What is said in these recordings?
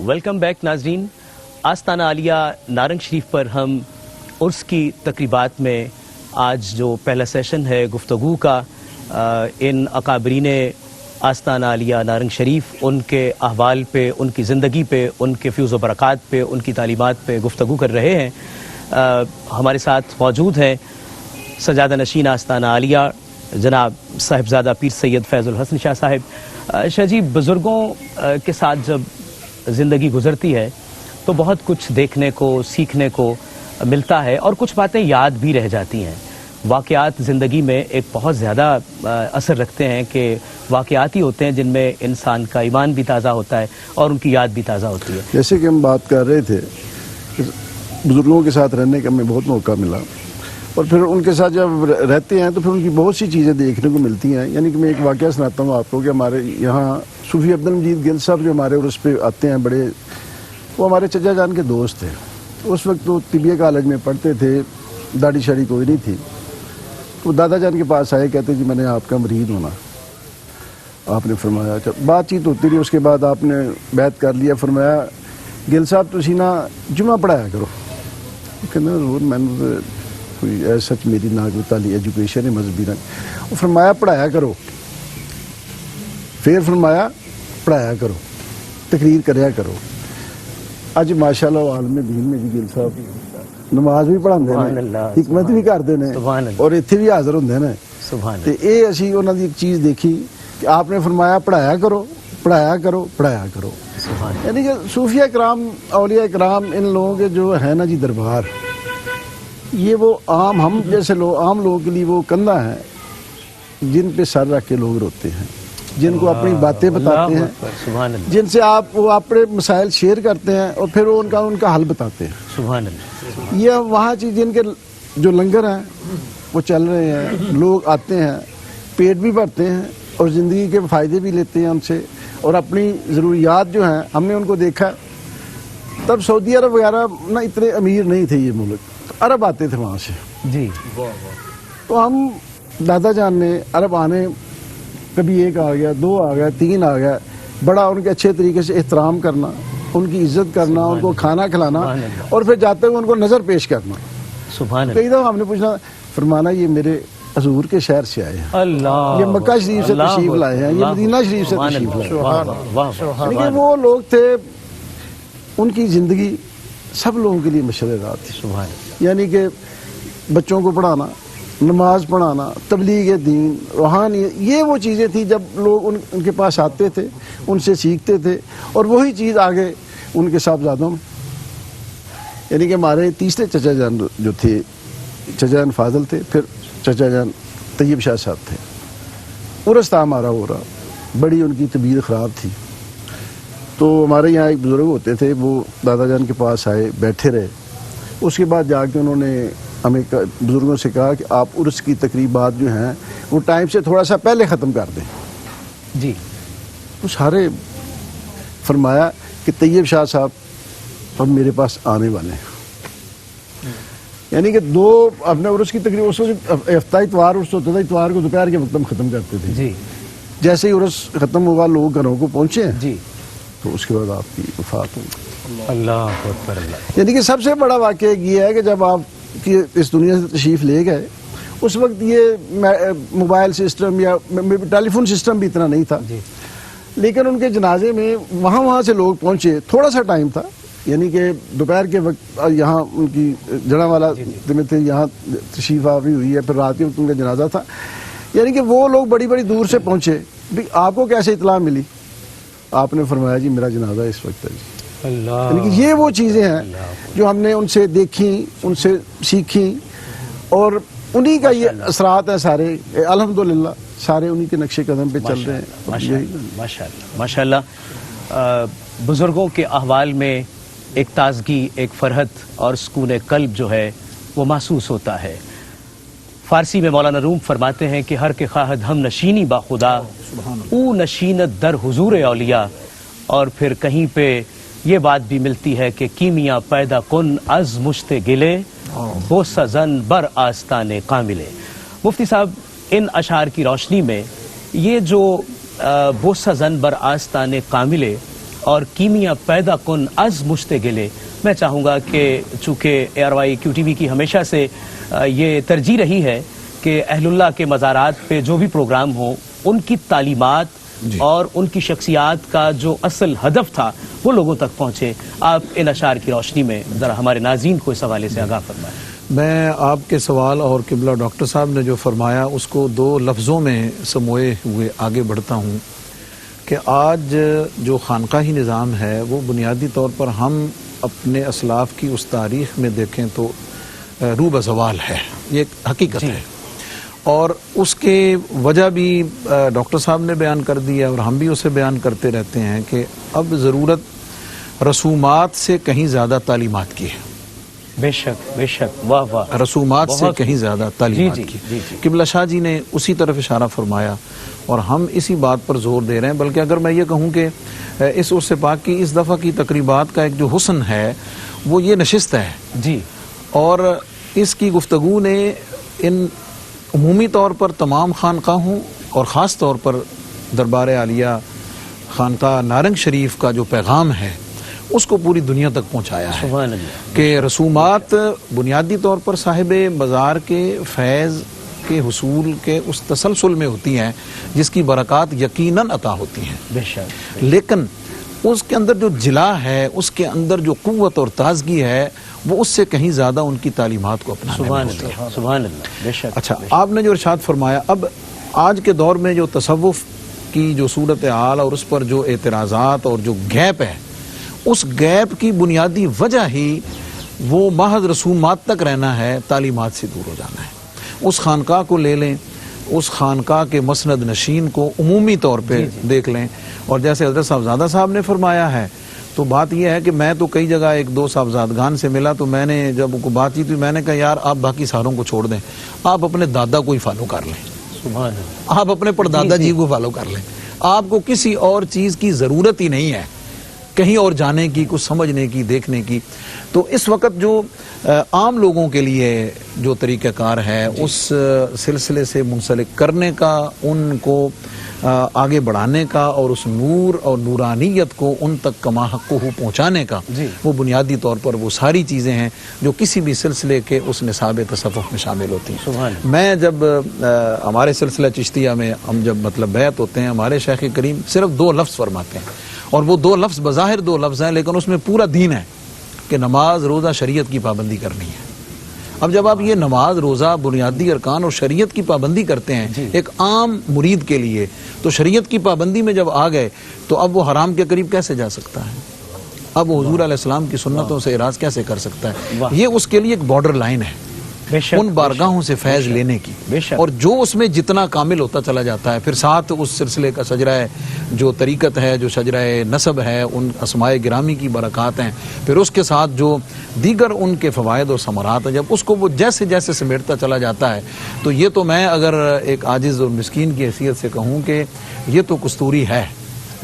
Welcome back ناظرین. آستانہ عالیہ نارنگ شریف پر ہم عرس کی تقریبات میں آج جو پہلا سیشن ہے گفتگو کا ان اکابرین آستانہ عالیہ نارنگ شریف، ان کے احوال پہ، ان کی زندگی پہ، ان کے فیوز و برکات پہ، ان کی تعلیمات پہ گفتگو کر رہے ہیں. ہمارے ساتھ موجود ہیں سجادہ نشین آستانہ عالیہ جناب صاحبزادہ پیر سید فیض الحسن شاہ صاحب. شاہ جی، بزرگوں کے ساتھ جب زندگی گزرتی ہے تو بہت کچھ دیکھنے کو، سیکھنے کو ملتا ہے اور کچھ باتیں یاد بھی رہ جاتی ہیں. واقعات زندگی میں ایک بہت زیادہ اثر رکھتے ہیں کہ واقعات ہی ہوتے ہیں جن میں انسان کا ایمان بھی تازہ ہوتا ہے اور ان کی یاد بھی تازہ ہوتی ہے. جیسے کہ ہم بات کر رہے تھے، بزرگوں کے ساتھ رہنے کا ہمیں بہت موقع ملا اور پھر ان کے ساتھ جب رہتے ہیں تو پھر ان کی بہت سی چیزیں دیکھنے کو ملتی ہیں. یعنی کہ میں ایک واقعہ سناتا ہوں آپ کو کہ ہمارے یہاں صوفی عبد المجید گل صاحب جو ہمارے عرس پہ آتے ہیں بڑے، وہ ہمارے چچا جان کے دوست تھے. اس وقت وہ طبیہ کالج میں پڑھتے تھے، داڑھی شاڑھی کوئی نہیں تھی. تو دادا جان کے پاس آئے، کہتے جی میں نے آپ کا مرید ہونا. آپ نے فرمایا بات چیت ہوتی رہی، اس کے بعد آپ نے بیعت کر لیا. فرمایا گل صاحب تسی نا جمعہ پڑھایا کرو. کہنا ضرور، میں نے کوئی سچ میری نہ کوئی تعلیم ایجوکیشن ہے مذہبی نہ. وہ فرمایا پڑھایا کرو. پھر فرمایا پڑھایا کرو، تقریر کریا کرو. اج ماشاءاللہ عالم دین میں جی گل صاحب نماز بھی پڑھاندے نے، حکمت بھی کردے نے اور ایتھے بھی حاضر ہوندے نے. تے اے اسی انہاں دی ایک چیز دیکھی کہ آپ نے فرمایا پڑھایا کرو، پڑھایا کرو، پڑھایا کرو. یعنی کہ صوفیہ کرام، اولیاء کرام، ان لوگوں کے جو ہے نا جی دربار، یہ وہ عام ہم جیسے عام لوگوں کے لیے وہ کندھا ہے جن پہ سر رکھ کے لوگ روتے ہیں، جن کو اپنی باتیں بتاتے ہیں، جن سے آپ وہ اپنے مسائل شیئر کرتے ہیں اور پھر وہ ان کا حل بتاتے ہیں. سبحان اللہ. یہ وہاں چیز جن کے جو لنگر ہیں وہ چل رہے ہیں، لوگ آتے ہیں، پیٹ بھی بھرتے ہیں اور زندگی کے فائدے بھی لیتے ہیں ان سے، اور اپنی ضروریات جو ہیں ہم نے ان کو دیکھا. تب سعودی عرب وغیرہ نہ اتنے امیر نہیں تھے یہ ملک، عرب آتے تھے وہاں سے جی. تو ہم دادا جان نے عرب آنے، کبھی ایک آ گیا، دو آ گیا، تین آ گیا، بڑا ان کے اچھے طریقے سے احترام کرنا، ان کی عزت کرنا، ان کو کھانا کھلانا اور پھر جاتے ہوئے ان کو نظر پیش کرنا. کئی دفعہ ہم نے پوچھنا، فرمانا یہ میرے حضور کے شہر سے آئے ہیں، یہ مکہ شریف سے تشریف لائے ہیں، یہ مدینہ شریف سے تشریف لائے ہیں. یعنی کہ وہ لوگ تھے، ان کی زندگی سب لوگوں کے لیے مشرے رات تھی. یعنی کہ بچوں کو پڑھانا، نماز پڑھانا، تبلیغ دین، روحانیت، یہ وہ چیزیں تھیں جب لوگ ان کے پاس آتے تھے، ان سے سیکھتے تھے اور وہی چیز آگے ان کے صاحبزادوں میں. یعنی کہ ہمارے تیسرے چچا جان جو تھے، چچا جان فاضل تھے، پھر چچا جان طیب شاہ صاحب تھے. عرس تھا ہمارا ہو رہا، بڑی ان کی طبیعت خراب تھی. تو ہمارے یہاں ایک بزرگ ہوتے تھے، وہ دادا جان کے پاس آئے، بیٹھے رہے. اس کے بعد جا کے انہوں نے ہمیں بزرگوں سے کہا کہ آپ عرس کی تقریبات جو ہیں وہ ٹائم سے تھوڑا سا پہلے ختم کر دیں جی. تو سارے فرمایا کہ طیب شاہ صاحب اب میرے پاس آنے والے ہیں. یعنی کہ دو اپنے عرس کی تقریب، اس وقت ہفتہ اتوار عرس ہوتا تھا، اتوار کو دوپہر کے وقت ہم ختم کرتے تھے جی. جیسے ہی عرس ختم ہوا، لوگ گھروں کو پہنچے ہیں جی، تو اس کے بعد آپ کی وفات ہوئی. اللہ اکبر. یعنی کہ سب سے بڑا واقعہ یہ ہے کہ جب آپ کی اس دنیا سے تشریف لے گئے، اس وقت یہ موبائل سسٹم یا ٹیلی فون سسٹم بھی اتنا نہیں تھا جی. لیکن ان کے جنازے میں وہاں سے لوگ پہنچے، تھوڑا سا ٹائم تھا. یعنی کہ دوپہر کے وقت یہاں ان کی جڑا والا میں تھے، یہاں تشریف آوری ہوئی ہے، پھر رات کے وقت ان کا جنازہ تھا. یعنی کہ وہ لوگ بڑی بڑی دور سے پہنچے. آپ کو کیسے اطلاع ملی؟ آپ نے فرمایا جی میرا جنازہ اس وقت ہے جی. یعنی کہ یہ وہ چیزیں ہیں جو ہم نے ان سے دیکھیں، ان سے سیکھیں، اور انہی کا یہ اثرات ہیں سارے. الحمدللہ سارے انہی کے نقش قدم پہ چل رہے ہیں. ماشاءاللہ. بزرگوں کے احوال میں ایک تازگی، ایک فرحت اور سکون قلب جو ہے وہ محسوس ہوتا ہے. فارسی میں مولانا روم فرماتے ہیں کہ ہر کے خواہد ہم نشینی با خدا، او نشینت در حضور اولیاء. اور پھر کہیں پہ یہ بات بھی ملتی ہے کہ کیمیا پیدا کن از مشت گلے، بوسہ زن بر آستان کاملے. مفتی صاحب، ان اشعار کی روشنی میں یہ جو بوسہ زن بر آستان کاملے، اور کیمیا پیدا کن از مشتگلے. میں چاہوں گا کہ چونکہ ARY QTV کی ہمیشہ سے یہ ترجیح رہی ہے کہ اہل اللہ کے مزارات پہ جو بھی پروگرام ہوں ان کی تعلیمات اور ان کی شخصیات کا جو اصل ہدف تھا وہ لوگوں تک پہنچے. آپ ان اشعار کی روشنی میں ذرا ہمارے ناظرین کو اس حوالے سے آگاہ فرمائیں. میں آپ کے سوال اور قبلہ ڈاکٹر صاحب نے جو فرمایا اس کو دو لفظوں میں سموئے ہوئے آگے بڑھتا ہوں کہ آج جو خانقاہی نظام ہے وہ بنیادی طور پر ہم اپنے اسلاف کی اس تاریخ میں دیکھیں تو روبہ زوال ہے. یہ ایک حقیقت ہے اور اس کے وجہ بھی ڈاکٹر صاحب نے بیان کر دی ہے اور ہم بھی اسے بیان کرتے رہتے ہیں کہ اب ضرورت رسومات سے کہیں زیادہ تعلیمات کی ہے. بے شک بے شک. واہ واہ. رسومات سے کہیں زیادہ تعلیمات کی. قبلہ شاہ جی نے اسی طرف اشارہ فرمایا اور ہم اسی بات پر زور دے رہے ہیں. بلکہ اگر میں یہ کہوں کہ اس عرس پاک کی اس دفعہ کی تقریبات کا ایک جو حسن ہے وہ یہ نشست ہے جی، اور اس کی گفتگو نے ان عمومی طور پر تمام خانقاہوں اور خاص طور پر دربار عالیہ خانقاہ نارنگ شریف کا جو پیغام ہے اس کو پوری دنیا تک پہنچایا ہے. سبحان اللہ. کہ رسومات بنیادی طور پر صاحب مزار کے فیض کے حصول کے اس تسلسل میں ہوتی ہیں جس کی برکات یقیناً عطا ہوتی ہیں. بے شک. لیکن اس کے اندر جو جلا ہے، اس کے اندر جو قوت اور تازگی ہے، وہ اس سے کہیں زیادہ ان کی تعلیمات کو اپنانے میں ہوتی ہے. سبحان اللہ. بے شک. اچھا، آپ نے جو ارشاد فرمایا، اب آج کے دور میں جو تصوف کی جو صورتحال اور اس پر جو اعتراضات اور جو گیپ ہے، اس گیپ کی بنیادی وجہ ہی وہ محض رسومات تک رہنا ہے، تعلیمات سے دور ہو جانا ہے. اس خانقاہ کو لے لیں، اس خانقاہ کے مسند نشین کو عمومی طور پہ دیکھ لیں، اور جیسے حضرت صاحبزادہ صاحب نے فرمایا ہے تو بات یہ ہے کہ میں تو کئی جگہ ایک دو صاحبزادگان سے ملا تو میں نے جب کو بات چیت ہوئی میں نے کہا یار آپ باقی ساروں کو چھوڑ دیں، آپ اپنے دادا کو ہی فالو کر لیں. سبحان اللہ. آپ اپنے پردادا جی کو فالو کر لیں. آپ کو کسی اور چیز کی ضرورت ہی نہیں ہے کہیں اور جانے کی، کچھ سمجھنے کی، دیکھنے کی. تو اس وقت جو عام لوگوں کے لیے جو طریقہ کار ہے اس سلسلے سے منسلک کرنے کا، ان کو آگے بڑھانے کا اور اس نور اور نورانیت کو ان تک کما حقہ پہنچانے کا، وہ بنیادی طور پر وہ ساری چیزیں ہیں جو کسی بھی سلسلے کے اس نصاب تصوف میں شامل ہوتی ہیں. میں جب ہمارے سلسلہ چشتیہ میں ہم جب مطلب بیعت ہوتے ہیں، ہمارے شیخ کریم صرف دو لفظ فرماتے ہیں اور وہ دو لفظ بظاہر دو لفظ ہیں لیکن اس میں پورا دین ہے کہ نماز روزہ شریعت کی پابندی کرنی ہے. اب جب آپ یہ نماز روزہ بنیادی ارکان اور شریعت کی پابندی کرتے ہیں ایک عام مرید کے لیے، تو شریعت کی پابندی میں جب آ گئے تو اب وہ حرام کے قریب کیسے جا سکتا ہے؟ اب وہ حضور علیہ السلام کی سنتوں سے اعراض کیسے کر سکتا ہے؟ یہ اس کے لیے ایک بارڈر لائن ہے ان بارگاہوں سے فیض لینے کی. اور جو اس میں جتنا کامل ہوتا چلا جاتا ہے، پھر ساتھ اس سلسلے کا شجرہ جو طریقت ہے، جو شجرہ نسب ہے، ان اسماء گرامی کی برکات ہیں، پھر اس کے ساتھ جو دیگر ان کے فوائد اور ثمرات ہیں، جب اس کو وہ جیسے جیسے سمیٹتا چلا جاتا ہے تو یہ تو میں اگر ایک عاجز اور مسکین کی حیثیت سے کہوں کہ یہ تو کستوری ہے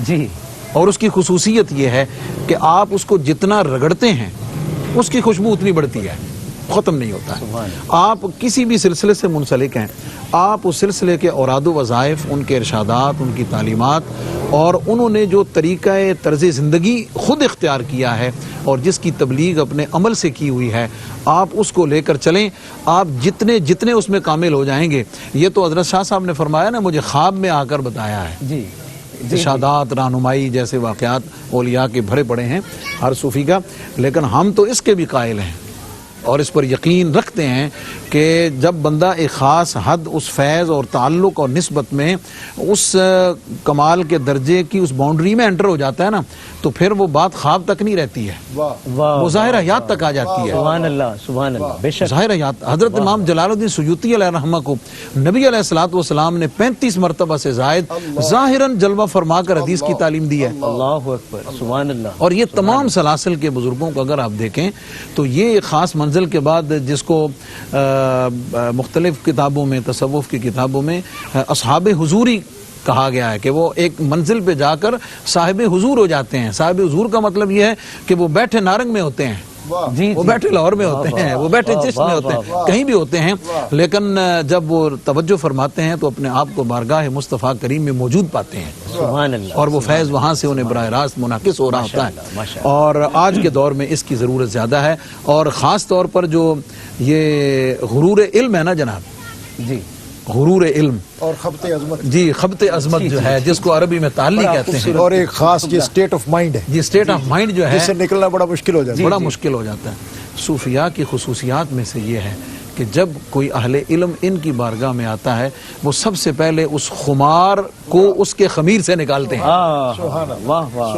جی. اور اس کی خصوصیت یہ ہے کہ آپ اس کو جتنا رگڑتے ہیں اس کی خوشبو اتنی بڑھتی ہے، ختم نہیں ہوتا ہے. آپ کسی بھی سلسلے سے منسلک ہیں، آپ اس سلسلے کے اوراد و وظائف، ان کے ارشادات، ان کی تعلیمات اور انہوں نے جو طریقہ طرز زندگی خود اختیار کیا ہے اور جس کی تبلیغ اپنے عمل سے کی ہوئی ہے، آپ اس کو لے کر چلیں. آپ جتنے اس میں کامل ہو جائیں گے. یہ تو حضرت شاہ صاحب نے فرمایا نا، مجھے خواب میں آ کر بتایا ہے. ارشادات، رہنمائی جیسے واقعات اولیاء کے بھرے پڑے ہیں ہر صوفی کا، لیکن ہم تو اس کے بھی قائل ہیں اور اس پر یقین رکھتے ہیں کہ جب بندہ ایک خاص حد اس فیض اور تعلق اور نسبت میں اس کمال کے درجے کی اس باؤنڈری میں انٹر ہو جاتا ہے نا، تو پھر وہ بات خواب تک نہیں رہتی ہے، وہ ظاہر حیات تک آ جاتی ہے. سبحان اللہ، سبحان اللہ. بے شک. ظاہر حیات. حضرت امام جلال الدین سیوطی علیہ رحمہ کو نبی علیہ الصلوۃ والسلام نے 35 مرتبہ سے زائد ظاہراً جلوہ فرما کر حدیث کی تعلیم دی ہے. اللہ اکبر. سبحان اللہ. اور یہ تمام سلاسل کے بزرگوں کو اگر آپ دیکھیں تو یہ ایک خاص منزل کے بعد جس کو مختلف کتابوں میں، تصوف کی کتابوں میں اصحاب حضوری کہا گیا ہے کہ وہ ایک منزل پہ جا کر صاحب حضور ہو جاتے ہیں. صاحب حضور کا مطلب یہ ہے کہ وہ بیٹھے نارنگ میں ہوتے ہیں جی وہ بیٹھے لاہور میں ہوتے ہیں, وہ بیٹھے چشت میں ہوتے ہیں, کہیں بھی ہوتے ہیں, لیکن جب وہ توجہ فرماتے ہیں تو اپنے آپ کو بارگاہ مصطفیٰ کریم میں موجود پاتے ہیں, سبحان اللہ, اور وہ فیض وہاں سے انہیں براہ راست منعکس ہو رہا ہوتا ہے. اور آج کے دور میں اس کی ضرورت زیادہ ہے, اور خاص طور پر جو یہ غرور علم ہے نا جناب, جی غرور علم اور خبط عظمت, جی خبط عظمت جو ہے, جس کو عربی میں تعلی کہتے ہیں, اور ایک خاص یہ اسٹیٹ آف مائنڈ ہے, یہ اسٹیٹ آف مائنڈ جو ہے جس سے نکلنا بڑا مشکل ہو جاتا ہے, بڑا مشکل ہو جاتا ہے. صوفیاء کی خصوصیات میں سے یہ ہے کہ جب کوئی اہل علم ان کی بارگاہ میں آتا ہے, وہ سب سے پہلے اس خمار کو اس کے خمیر سے نکالتے ہیں,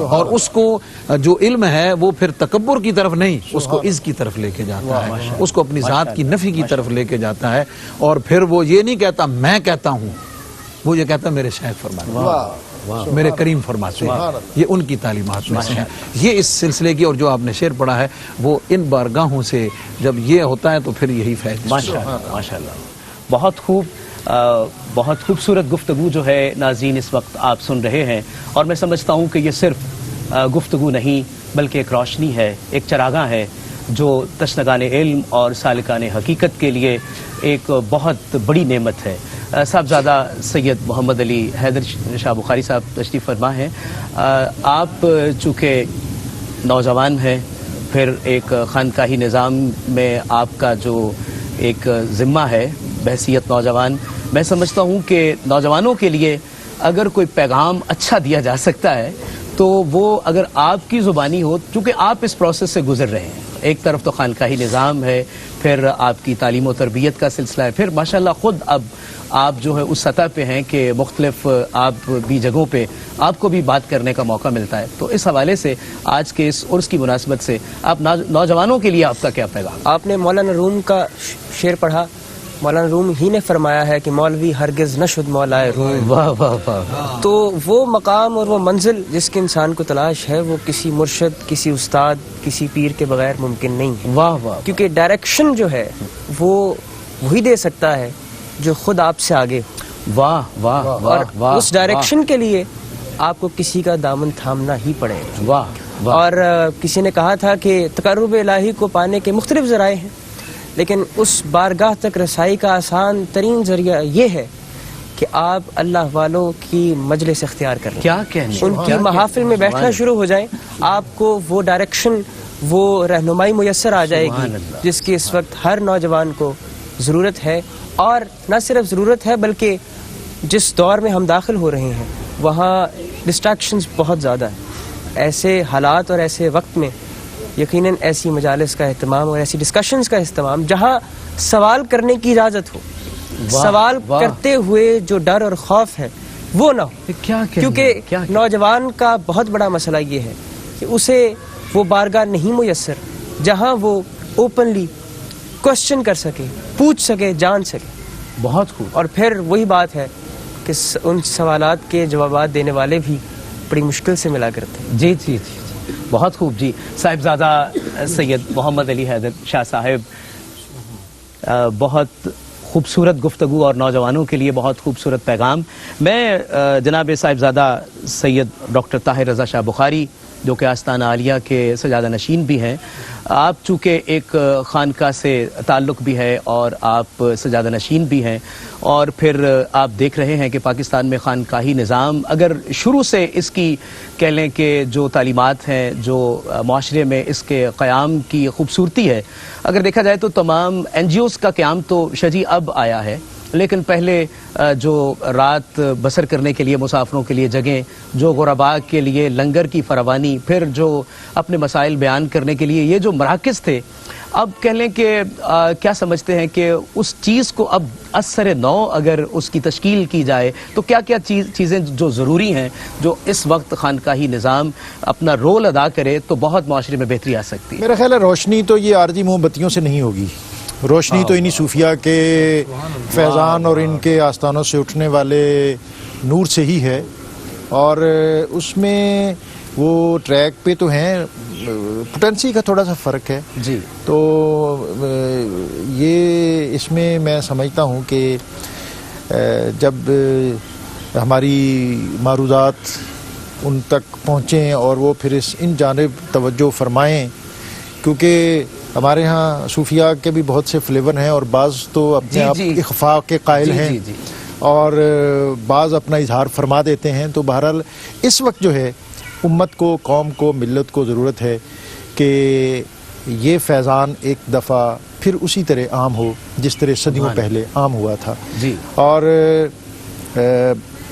اور اس کو جو علم ہے وہ پھر تکبر کی طرف نہیں, اس کو عز کی طرف لے کے جاتا ہے, اس کو اپنی ذات کی نفی کی طرف لے کے جاتا ہے, اور پھر وہ یہ نہیں کہتا میں کہتا ہوں, وہ یہ کہتا میرے شیخ فرماتے ہیں, میرے کریم فرماتے ہیں. یہ ان کی تعلیمات میں سے ہے. یہ اس سلسلے کی, اور جو آپ نے شعر پڑھا ہے وہ ان بارگاہوں سے جب یہ ہوتا ہے تو پھر یہی فیض. ماشاءاللہ, بہت خوب, بہت خوبصورت گفتگو جو ہے ناظرین اس وقت آپ سن رہے ہیں, اور میں سمجھتا ہوں کہ یہ صرف گفتگو نہیں بلکہ ایک روشنی ہے, ایک چراغاں ہے جو تشنگان علم اور سالکان حقیقت کے لیے ایک بہت بڑی نعمت ہے. صاحبزادہ سید محمد علی حیدر شاہ بخاری صاحب تشریف فرما ہیں. آپ چونکہ نوجوان ہیں, پھر ایک خانقاہی نظام میں آپ کا جو ایک ذمہ ہے بحیثیت نوجوان, میں سمجھتا ہوں کہ نوجوانوں کے لیے اگر کوئی پیغام اچھا دیا جا سکتا ہے تو وہ اگر آپ کی زبانی ہو, چونکہ آپ اس پروسیس سے گزر رہے ہیں. ایک طرف تو خانقاہی نظام ہے, پھر آپ کی تعلیم و تربیت کا سلسلہ ہے, پھر ماشاءاللہ خود اب آپ جو ہے اس سطح پہ ہیں کہ مختلف آپ بھی جگہوں پہ آپ کو بھی بات کرنے کا موقع ملتا ہے. تو اس حوالے سے آج کے اس عرس کی مناسبت سے آپ نوجوانوں کے لیے آپ کا کیا پیغام؟ آپ نے مولانا روم کا شعر پڑھا. مولانا روم ہی نے فرمایا ہے کہ مولوی ہرگز نہ شد مولائے روم. واہ واہ واہ. تو وہ مقام اور وہ منزل جس کے انسان کو تلاش ہے وہ کسی مرشد, کسی استاد, کسی پیر کے بغیر ممکن نہیں ہے. واہ واہ. کیونکہ ڈائریکشن جو ہے وہ وہی دے سکتا ہے جو خود آپ سے آگے ہو. واہ واہ اور واہ. اس ڈائریکشن کے لیے آپ کو کسی کا دامن تھامنا ہی پڑے گا. واہ. اور کسی نے کہا تھا کہ تقرب الہی کو پانے کے مختلف ذرائع ہیں, لیکن اس بارگاہ تک رسائی کا آسان ترین ذریعہ یہ ہے کہ آپ اللہ والوں کی مجلس اختیار کر لیں, کیا کہنے, ان کی محافل میں بیٹھنا شروع ہو جائیں. آپ کو وہ ڈائریکشن, وہ رہنمائی میسر آ جائے گی جس کی اس وقت ہر نوجوان کو ضرورت ہے. اور نہ صرف ضرورت ہے بلکہ جس دور میں ہم داخل ہو رہے ہیں وہاں ڈسٹریکشنز بہت زیادہ ہیں. ایسے حالات اور ایسے وقت میں یقیناً ایسی مجالس کا اہتمام اور ایسی ڈسکشنز کا اہتمام جہاں سوال کرنے کی اجازت ہو, سوال کرتے ہوئے جو ڈر اور خوف ہے وہ نہ ہو. کیونکہ نوجوان کا بہت بڑا مسئلہ یہ ہے کہ اسے وہ بارگاہ نہیں میسر جہاں وہ اوپنلی کوشچن کر سکے, پوچھ سکے, جان سکے. بہت خوب. اور پھر وہی بات ہے کہ ان سوالات کے جوابات دینے والے بھی بڑی مشکل سے ملا کرتے ہیں. جی جی جی, بہت خوب. جی صاحبزادہ سید محمد علی حیدر شاہ صاحب, بہت خوبصورت گفتگو اور نوجوانوں کے لیے بہت خوبصورت پیغام. میں جناب صاحبزادہ سید ڈاکٹر طاہر رضا شاہ بخاری جو کہ آستانہ عالیہ کے سجادہ نشین بھی ہیں, آپ چونکہ ایک خانقاہ سے تعلق بھی ہے اور آپ سجادہ نشین بھی ہیں, اور پھر آپ دیکھ رہے ہیں کہ پاکستان میں خانقاہی نظام اگر شروع سے اس کی کہہ لیں کہ جو تعلیمات ہیں, جو معاشرے میں اس کے قیام کی خوبصورتی ہے, اگر دیکھا جائے تو تمام این جی اوز کا قیام تو شجی اب آیا ہے, لیکن پہلے جو رات بسر کرنے کے لیے مسافروں کے لیے جگہیں, جو غرباء کے لیے لنگر کی فراوانی, پھر جو اپنے مسائل بیان کرنے کے لیے یہ جو مراکز تھے, اب کہہ لیں کہ کیا سمجھتے ہیں کہ اس چیز کو اب اثر نو اگر اس کی تشکیل کی جائے تو کیا کیا چیزیں جو ضروری ہیں جو اس وقت خانقاہی نظام اپنا رول ادا کرے تو بہت معاشرے میں بہتری آ سکتی ہے؟ میرا خیال ہے روشنی تو یہ عارضی موم بتیوں سے نہیں ہوگی, روشنی تو انہی صوفیاء کے فیضان اور ان کے آستانوں سے اٹھنے والے نور سے ہی ہے. اور اس میں وہ ٹریک پہ تو ہیں, پوٹینسی کا تھوڑا سا فرق ہے. جی. تو یہ اس میں میں سمجھتا ہوں کہ جب ہماری معروضات ان تک پہنچیں اور وہ پھر ان جانب توجہ فرمائیں کیونکہ ہمارے ہاں صوفیاء کے بھی بہت سے فلیور ہیں اور بعض تو اپنے آپ اخفاء کے قائل ہیں اور بعض اپنا اظہار فرما دیتے ہیں. تو بہرحال اس وقت جو ہے امت کو، قوم کو، ملت کو ضرورت ہے کہ یہ فیضان ایک دفعہ پھر اسی طرح عام ہو جس طرح صدیوں پہلے عام ہوا تھا. اور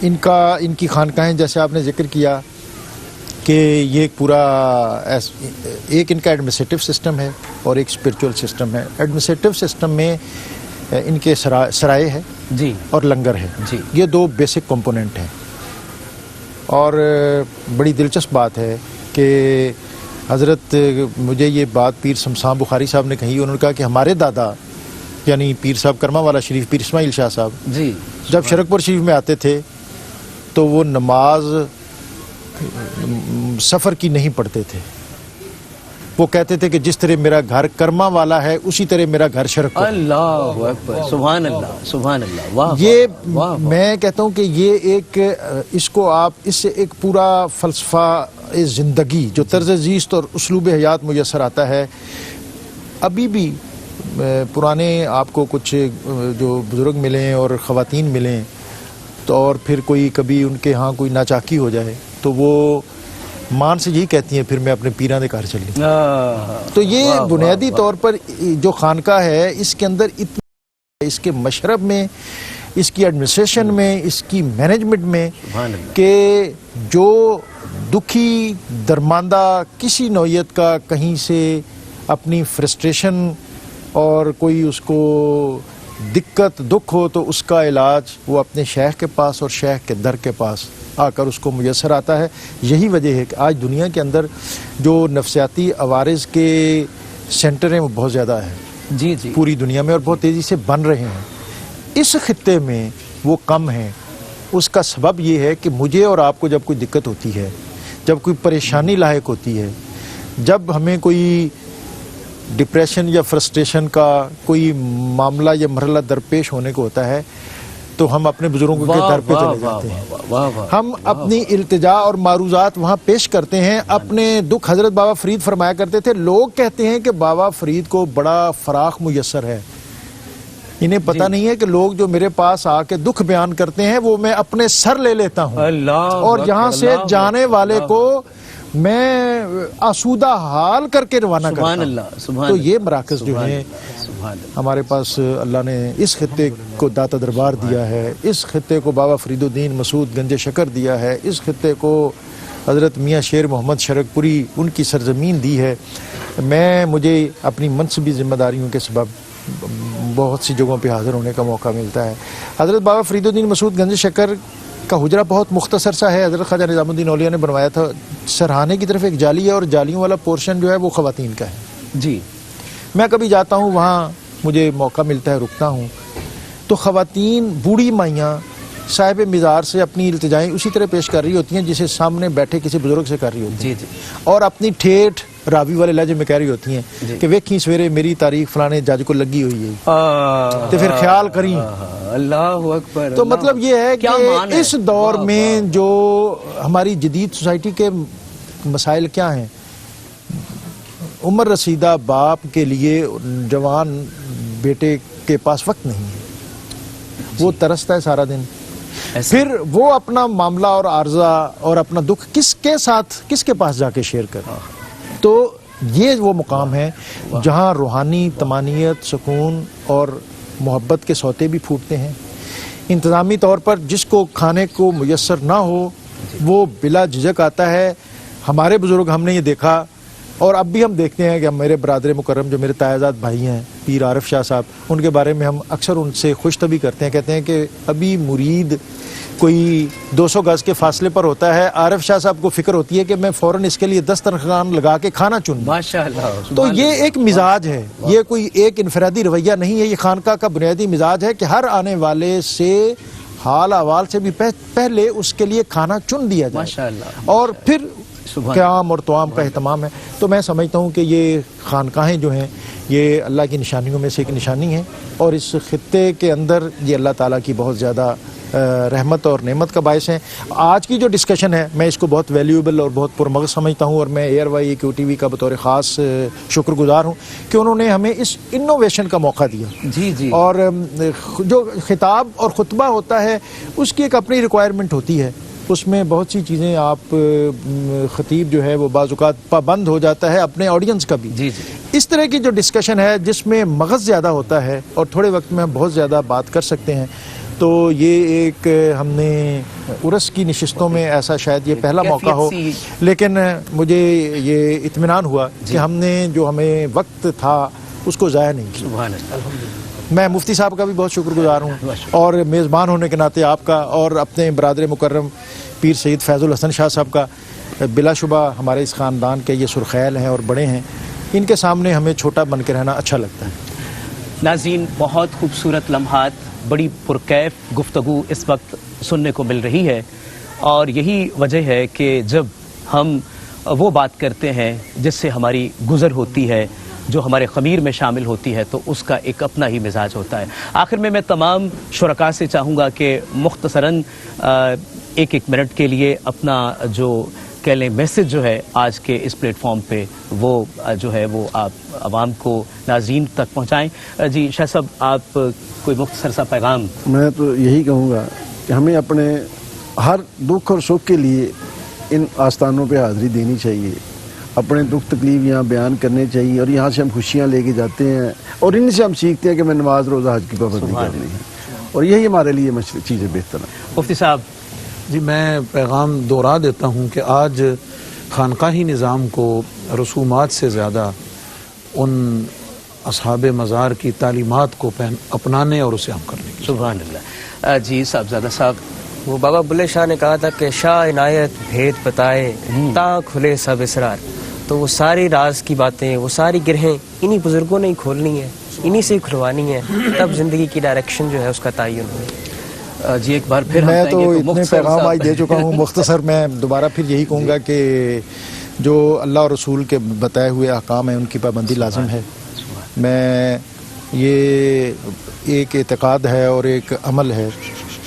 ان کی خانقاہیں جیسے آپ نے ذکر کیا کہ یہ ایک پورا ایک ان کا ایڈمنسٹریٹو سسٹم ہے اور ایک اسپرچول سسٹم ہے. ایڈمنسٹریٹو سسٹم میں ان کے سرائے ہے اور لنگر ہے. یہ دو بیسک کمپوننٹ ہیں. اور بڑی دلچسپ بات ہے کہ حضرت مجھے یہ بات پیر شمسان بخاری صاحب نے کہی. انہوں نے کہا کہ ہمارے دادا یعنی پیر صاحب کرما والا شریف، پیر اسماعیل شاہ صاحب جب شرک پور شریف میں آتے تھے تو وہ نماز سفر کی نہیں پڑھتے تھے. وہ کہتے تھے کہ جس طرح میرا گھر کرما والا ہے اسی طرح میرا گھر شرک پور. اللہ اکبر، سبحان اللہ، سبحان اللہ. واہ یہ میں کہتا ہوں کہ یہ ایک اس کو آپ اس سے ایک پورا فلسفہ زندگی جو طرز زیست اور اسلوب حیات میسر آتا ہے. ابھی بھی پرانے آپ کو کچھ جو بزرگ ملیں اور خواتین ملیں تو اور پھر کوئی کبھی ان کے ہاں کوئی ناچاکی ہو جائے تو وہ مان سے یہی کہتی ہیں پھر میں اپنے پیراں دے گھر چلی. تو یہ بنیادی طور پر جو خانقاہ ہے اس کے اندر اتنا، اس کے مشرب میں، اس کی ایڈمنسٹریشن میں، اس کی مینجمنٹ میں کہ جو دکھی درماندہ کسی نوعیت کا کہیں سے اپنی فرسٹریشن اور کوئی اس کو دقت دکھ ہو تو اس کا علاج وہ اپنے شیخ کے پاس اور شیخ کے در کے پاس آ کر اس کو میسر آتا ہے. یہی وجہ ہے کہ آج دنیا کے اندر جو نفسیاتی عوارض کے سینٹر ہیں وہ بہت زیادہ ہیں پوری دنیا میں اور بہت تیزی سے بن رہے ہیں. اس خطے میں وہ کم ہیں. اس کا سبب یہ ہے کہ مجھے اور آپ کو جب کوئی دقت ہوتی ہے، جب کوئی پریشانی لاحق ہوتی ہے، جب ہمیں کوئی ڈپریشن یا فرسٹریشن کا کوئی معاملہ یا مرحلہ درپیش ہونے کو ہوتا ہے تو ہم اپنے بزرگوں کے در پہ چلے جاتے ہیں. ہم اپنی التجا اور معروضات وہاں پیش کرتے ہیں، اپنے دکھ. حضرت بابا فرید فرمایا کرتے تھے لوگ کہتے ہیں کہ بابا فرید کو بڑا فراخ میسر ہے. انہیں پتہ نہیں ہے کہ لوگ جو میرے پاس آ کے دکھ بیان کرتے ہیں وہ میں اپنے سر لے لیتا ہوں اور یہاں سے جانے والے کو میں آسودہ حال کر کے روانہ کرتا ہوں. تو یہ مراکز جو ہیں ہمارے پاس اللہ نے اس خطے کو داتا دربار دیا ہے، اس خطے کو بابا فرید الدین مسعود گنج شکر دیا ہے، اس خطے کو حضرت میاں شیر محمد شرک پوری ان کی سرزمین دی ہے. مجھے اپنی منصبی ذمہ داریوں کے سبب بہت سی جگہوں پہ حاضر ہونے کا موقع ملتا ہے. حضرت بابا فرید الدین مسعود گنج شکر کا حجرہ بہت مختصر سا ہے. حضرت خواجہ نظام الدین اولیاء نے بنوایا تھا. سرہانے کی طرف ایک جالی ہے اور جالیوں والا پورشن جو ہے وہ خواتین کا ہے. میں کبھی جاتا ہوں وہاں، مجھے موقع ملتا ہے رکتا ہوں تو خواتین بوڑھی مائیاں صاحب مزار سے اپنی التجائیں اسی طرح پیش کر رہی ہوتی ہیں جسے سامنے بیٹھے کسی بزرگ سے کر رہی ہوتی ہیں اور اپنی ٹھیٹھ راوی والے لہجے میں کہہ رہی ہوتی ہیں کہ ویکھی سویرے میری تاریخ فلانے جج کو لگی ہوئی ہے تو پھر خیال کریں. اللہ اکبر. تو مطلب یہ ہے کہ اس دور میں جو ہماری جدید سوسائٹی کے مسائل کیا ہیں، عمر رسیدہ باپ کے لیے جوان بیٹے کے پاس وقت نہیں ہے، وہ ترستا ہے سارا دن. پھر وہ اپنا معاملہ اور عارضہ اور اپنا دکھ کس کے ساتھ کس کے پاس جا کے شیئر کر. تو یہ وہ مقام ہے جہاں روحانی طمانینت، سکون اور محبت کے سوتے بھی پھوٹتے ہیں. انتظامی طور پر جس کو کھانے کو میسر نہ ہو وہ بلا جھجک آتا ہے. ہمارے بزرگ ہم نے یہ دیکھا اور اب بھی ہم دیکھتے ہیں کہ میرے برادر مکرم جو میرے تایزاد بھائی ہیں پیر عارف شاہ صاحب، ان کے بارے میں ہم اکثر ان سے خوش طبی کرتے ہیں. کہتے ہیں کہ ابھی مرید کوئی 200 گز کے فاصلے پر ہوتا ہے، عارف شاہ صاحب کو فکر ہوتی ہے کہ میں فوراً اس کے لیے دسترخوان لگا کے کھانا چن. ماشاءاللہ. تو یہ ایک مزاج ہے، یہ کوئی ایک انفرادی رویہ نہیں ہے. یہ خانقاہ کا بنیادی مزاج ہے کہ ہر آنے والے سے حال احوال سے بھی پہلے اس کے لیے کھانا چن دیا جائے ماشاءاللہ، اور پھر قیام اور توام کا اہتمام ہے. تو میں سمجھتا ہوں کہ یہ خانقاہیں جو ہیں یہ اللہ کی نشانیوں میں سے ایک نشانی ہے اور اس خطے کے اندر یہ اللہ تعالیٰ کی بہت زیادہ رحمت اور نعمت کا باعث ہیں. آج کی جو ڈسکشن ہے میں اس کو بہت ویلیوبل اور بہت پرمغز سمجھتا ہوں, اور میں ایئر وائی کیو ٹی وی کا بطور خاص شکر گزار ہوں کہ انہوں نے ہمیں اس انوویشن کا موقع دیا. جی اور جو خطاب اور خطبہ ہوتا ہے اس کی ایک اپنی ریکوائرمنٹ ہوتی ہے, اس میں بہت سی چیزیں آپ خطیب جو ہے وہ بعض اوقات پابند ہو جاتا ہے اپنے آڈینس کا بھی. جی اس طرح کی جو ڈسکشن ہے جس میں مغز زیادہ ہوتا ہے اور تھوڑے وقت میں ہم بہت زیادہ بات کر سکتے ہیں, تو یہ ایک ہم نے عرس کی نشستوں میں ایسا شاید یہ پہلا موقع ہو, لیکن مجھے یہ اطمینان ہوا کہ ہم نے جو ہمیں وقت تھا اس کو ضائع نہیں کیا. میں مفتی صاحب کا بھی بہت شکر گزار ہوں, اور میزبان ہونے کے ناطے آپ کا, اور اپنے برادر مکرم پیر سید فیض الحسن شاہ صاحب کا. بلا شبہ ہمارے اس خاندان کے یہ سرخیل ہیں اور بڑے ہیں, ان کے سامنے ہمیں چھوٹا بن کے رہنا اچھا لگتا ہے. ناظرین, بہت خوبصورت لمحات, بڑی پرکیف گفتگو اس وقت سننے کو مل رہی ہے, اور یہی وجہ ہے کہ جب ہم وہ بات کرتے ہیں جس سے ہماری گزر ہوتی ہے, جو ہمارے خمیر میں شامل ہوتی ہے, تو اس کا ایک اپنا ہی مزاج ہوتا ہے. آخر میں تمام شرکاء سے چاہوں گا کہ مختصراً ایک منٹ کے لیے اپنا جو کہہ لیں میسج جو ہے آج کے اس پلیٹ فارم پہ وہ جو ہے وہ آپ عوام کو, ناظرین تک پہنچائیں. جی شاہ صاحب, آپ کوئی مختصر سا پیغام. میں تو یہی کہوں گا کہ ہمیں اپنے ہر دکھ اور سکھ کے لیے ان آستانوں پہ حاضری دینی چاہیے, اپنے دکھ تکلیف یہاں بیان کرنے چاہیے, اور یہاں سے ہم خوشیاں لے کے جاتے ہیں, اور ان سے ہم سیکھتے ہیں کہ میں نماز روزہ حج کی پابندی کرنی ہے, اور یہی ہمارے لیے چیزیں بہتر ہیں. مفتی صاحب. جی, میں پیغام دوہرا دیتا ہوں کہ آج خانقاہی نظام کو رسومات سے زیادہ ان اصحاب مزار کی تعلیمات کو اپنانے اور اسے عام کرنے کی. سبحان اللہ. جی صاحبزادہ صاحب. وہ بابا بلے شاہ نے کہا تھا کہ شاہ عنایت بھید بتائے تا کھلے سب اسرار. تو وہ ساری راز کی باتیں, وہ ساری گرہیں انہی بزرگوں نے ہی کھولنی ہے, انہی سے کھلوانی ہے, تب زندگی کی ڈائریکشن جو ہے اس کا تعین ہو. جی ایک بار پھر میں تو اتنے پیغام آج دے چکا ہوں, مختصر میں دوبارہ پھر یہی کہوں گا کہ جو اللہ اور رسول کے بتائے ہوئے احکام ہیں ان کی پابندی لازم ہے. میں یہ ایک اعتقاد ہے اور ایک عمل ہے,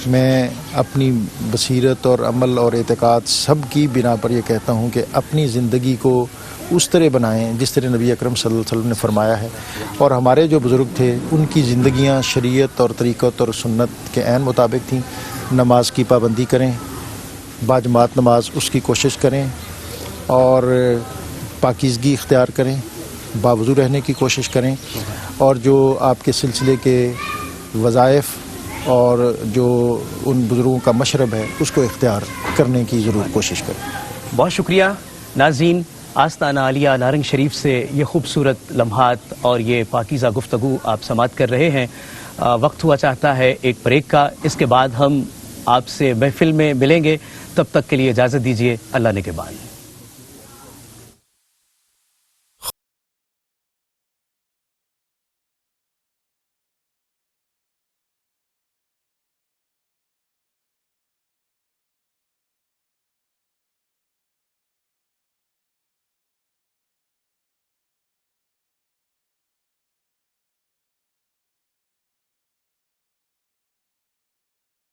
میں اپنی بصیرت اور عمل اور اعتقاد سب کی بنا پر یہ کہتا ہوں کہ اپنی زندگی کو اس طرح بنائیں جس طرح نبی اکرم صلی اللہ علیہ وسلم نے فرمایا ہے, اور ہمارے جو بزرگ تھے ان کی زندگیاں شریعت اور طریقت اور سنت کے عین مطابق تھیں. نماز کی پابندی کریں, باجماعت نماز اس کی کوشش کریں, اور پاکیزگی اختیار کریں, باوضو رہنے کی کوشش کریں, اور جو آپ کے سلسلے کے وظائف اور جو ان بزرگوں کا مشرب ہے اس کو اختیار کرنے کی ضرور کوشش کریں. بہت شکریہ. ناظرین, آستانہ عالیہ نارنگ شریف سے یہ خوبصورت لمحات اور یہ پاکیزہ گفتگو آپ سماعت کر رہے ہیں. وقت ہوا چاہتا ہے ایک بریک کا, اس کے بعد ہم آپ سے محفل میں ملیں گے. تب تک کے لیے اجازت دیجیے. اللہ نے کے بعد.